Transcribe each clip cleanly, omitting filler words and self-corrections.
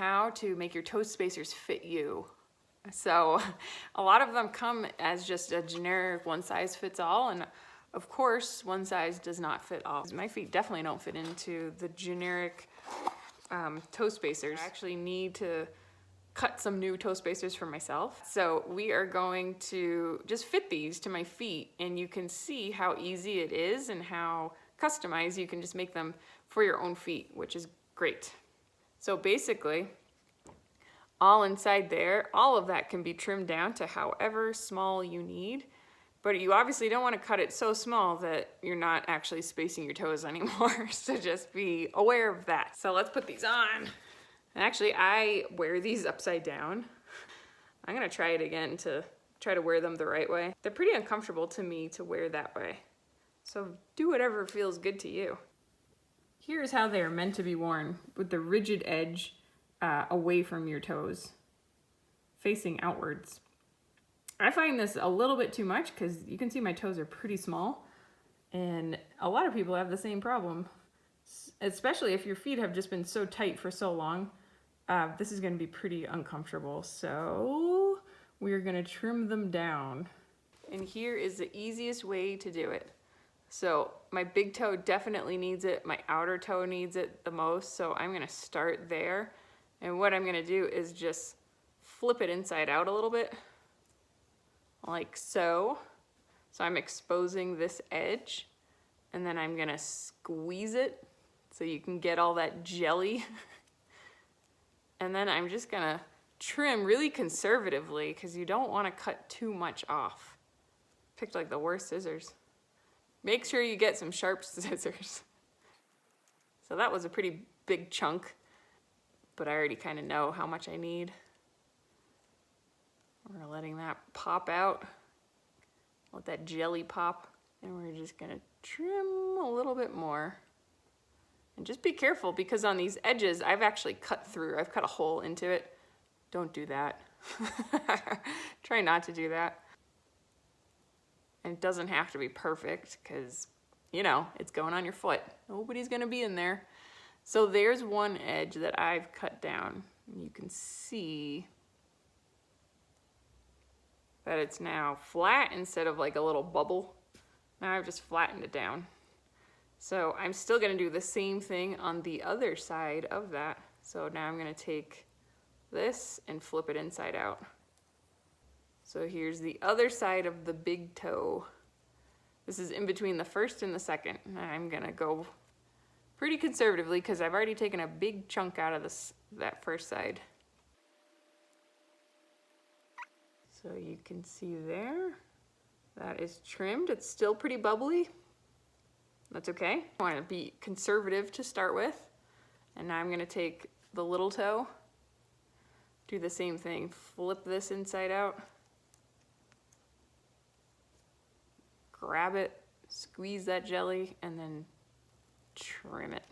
how to make your toe spacers fit you. So a lot of them come as just a generic one size fits all, and of course one size does not fit all. My feet definitely don't fit into the generic toe spacers. I actually need to cut some new toe spacers for myself. So we are going to just fit these to my feet, and you can see how easy it is and how customized you can just make them for your own feet, which is great. So basically, all inside there, all of that can be trimmed down to however small you need, but you obviously don't want to cut it so small that you're not actually spacing your toes anymore. So just be aware of that. So let's put these on. And actually, I wear these upside down. I'm gonna try it again to try to wear them the right way. They're pretty uncomfortable to me to wear that way. So do whatever feels good to you. Here's how they are meant to be worn, with the rigid edge away from your toes, facing outwards. I find this a little bit too much because you can see my toes are pretty small, and a lot of people have the same problem, especially if your feet have just been so tight for so long. This is going to be pretty uncomfortable, so we're going to trim them down. And here is the easiest way to do it. So my big toe definitely needs it, my outer toe needs it the most, so I'm going to start there. And what I'm gonna do is just flip it inside out a little bit, like so. So I'm exposing this edge, and then I'm gonna squeeze it so you can get all that jelly. And then I'm just gonna trim really conservatively because you don't wanna cut too much off. Picked like the worst scissors. Make sure you get some sharp scissors. So that was a pretty big chunk, but I already kind of know how much I need. We're letting that pop out. Let that jelly pop. And we're just gonna trim a little bit more. And just be careful because on these edges, I've actually cut through. I've cut a hole into it. Don't do that. Try not to do that. And it doesn't have to be perfect because, you know, it's going on your foot. Nobody's gonna be in there. So there's one edge that I've cut down. You can see that it's now flat instead of like a little bubble. Now I've just flattened it down. So I'm still gonna do the same thing on the other side of that. So now I'm gonna take this and flip it inside out. So here's the other side of the big toe. This is in between the first and the second. And I'm gonna go pretty conservatively because I've already taken a big chunk out of that first side. So you can see there, that is trimmed. It's still pretty bubbly. That's okay. I want to be conservative to start with. And now I'm going to take the little toe, do the same thing, flip this inside out, grab it, squeeze that jelly, and then trim it.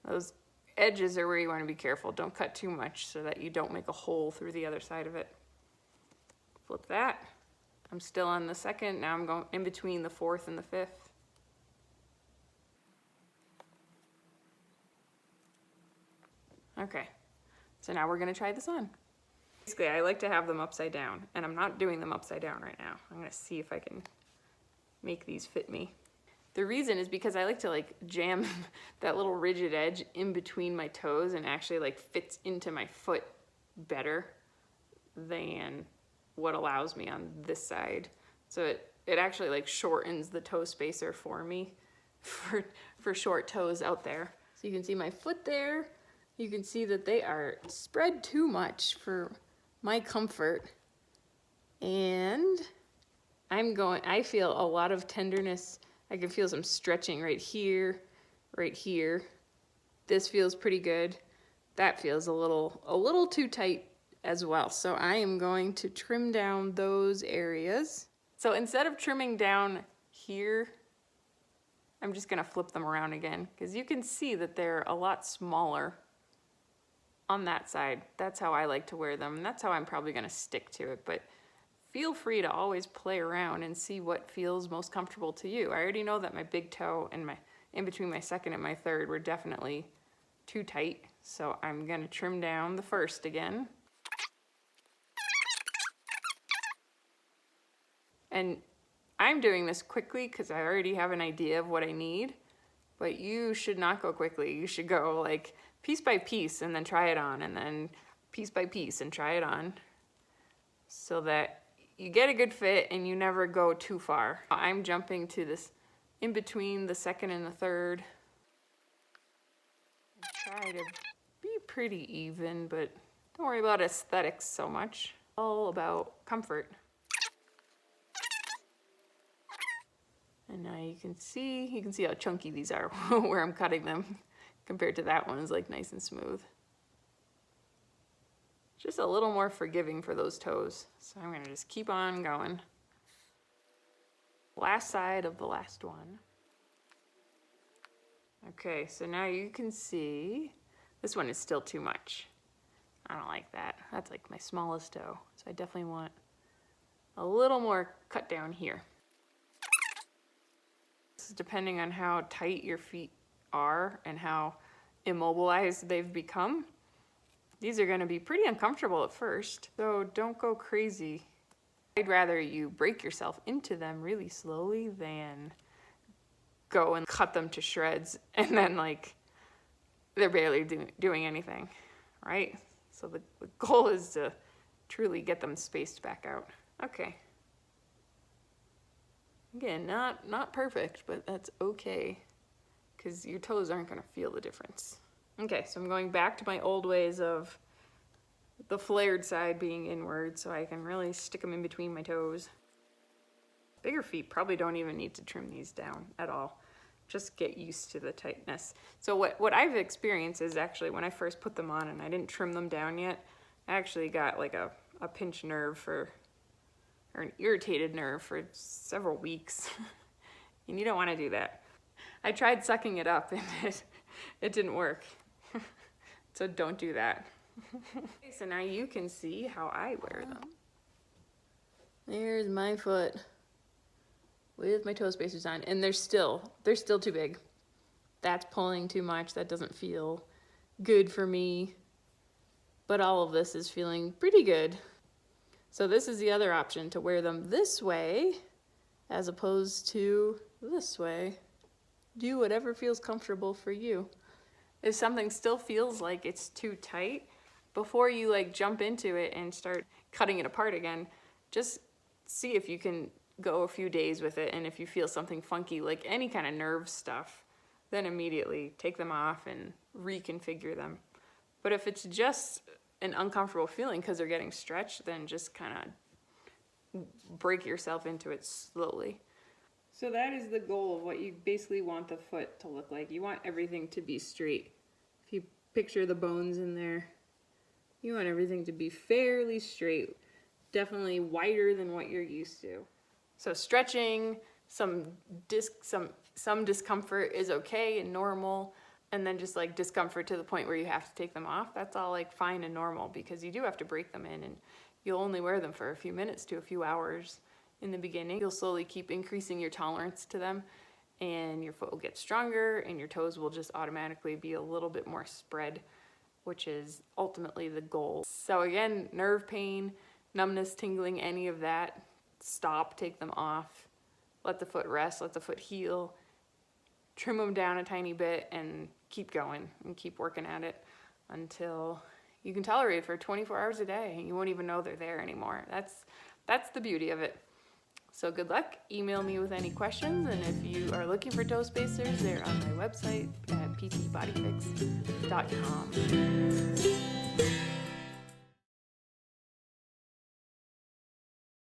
Those edges are where you want to be careful. Don't cut too much so that you don't make a hole through the other side of it. Flip that. I'm still on the second. Now I'm going in between the fourth and the fifth. Okay, so now we're going to try this on. Basically, I like to have them upside down, and I'm not doing them upside down right now. I'm going to see if I can make these fit me. The reason is because I like to like jam that little rigid edge in between my toes and actually like fits into my foot better than what allows me on this side. So it actually like shortens the toe spacer for me for short toes out there. So you can see my foot there. You can see that they are spread too much for my comfort. And I feel a lot of tenderness. I can feel some stretching right here, right here. This feels pretty good. That feels a little too tight as well. So I am going to trim down those areas. So instead of trimming down here, I'm just gonna flip them around again because you can see that they're a lot smaller on that side. That's how I like to wear them, and that's how I'm probably gonna stick to it. But feel free to always play around and see what feels most comfortable to you. I already know that my big toe and in between my second and my third were definitely too tight. So I'm gonna trim down the first again. And I'm doing this quickly because I already have an idea of what I need, but you should not go quickly. You should go like piece by piece and then try it on, and then piece by piece and try it on, so that you get a good fit and you never go too far. I'm jumping to this in between the second and the third. And try to be pretty even, but don't worry about aesthetics so much. All about comfort. And now you can see how chunky these are where I'm cutting them compared to that one is like nice and smooth. Just a little more forgiving for those toes. So I'm gonna just keep on going. Last side of the last one. Okay, so now you can see this one is still too much. I don't like that. That's like my smallest toe. So I definitely want a little more cut down here. This is depending on how tight your feet are and how immobilized they've become. These are gonna be pretty uncomfortable at first, so don't go crazy. I'd rather you break yourself into them really slowly than go and cut them to shreds and then like they're barely doing anything, right? So the goal is to truly get them spaced back out. Okay. Again, not perfect, but that's okay because your toes aren't gonna feel the difference. Okay, so I'm going back to my old ways of the flared side being inward so I can really stick them in between my toes. Bigger feet probably don't even need to trim these down at all. Just get used to the tightness. So what I've experienced is actually when I first put them on and I didn't trim them down yet, I actually got like a pinched nerve or an irritated nerve for several weeks. And you don't want to do that. I tried sucking it up and it didn't work. So don't do that. Okay, so now you can see how I wear them. There's my foot with my toe spacers on, and they're still too big. That's pulling too much. That doesn't feel good for me. But all of this is feeling pretty good. So this is the other option, to wear them this way as opposed to this way. Do whatever feels comfortable for you. If something still feels like it's too tight, before you like jump into it and start cutting it apart again, just see if you can go a few days with it, and if you feel something funky, like any kind of nerve stuff, then immediately take them off and reconfigure them. But if it's just an uncomfortable feeling because they're getting stretched, then just kind of break yourself into it slowly. So that is the goal of what you basically want the foot to look like. You want everything to be straight. If you picture the bones in there, you want everything to be fairly straight, definitely wider than what you're used to. So stretching, some discomfort is okay and normal, and then just like discomfort to the point where you have to take them off, that's all like fine and normal, because you do have to break them in, and you'll only wear them for a few minutes to a few hours in the beginning. You'll slowly keep increasing your tolerance to them, and your foot will get stronger, and your toes will just automatically be a little bit more spread, which is ultimately the goal. So again, nerve pain, numbness, tingling, any of that, stop, take them off, let the foot rest, let the foot heal, trim them down a tiny bit, and keep going and keep working at it until you can tolerate it for 24 hours a day and you won't even know they're there anymore. That's the beauty of it. So good luck. Email me with any questions, and if you are looking for toe spacers, they're on my website at ptbodyfix.com.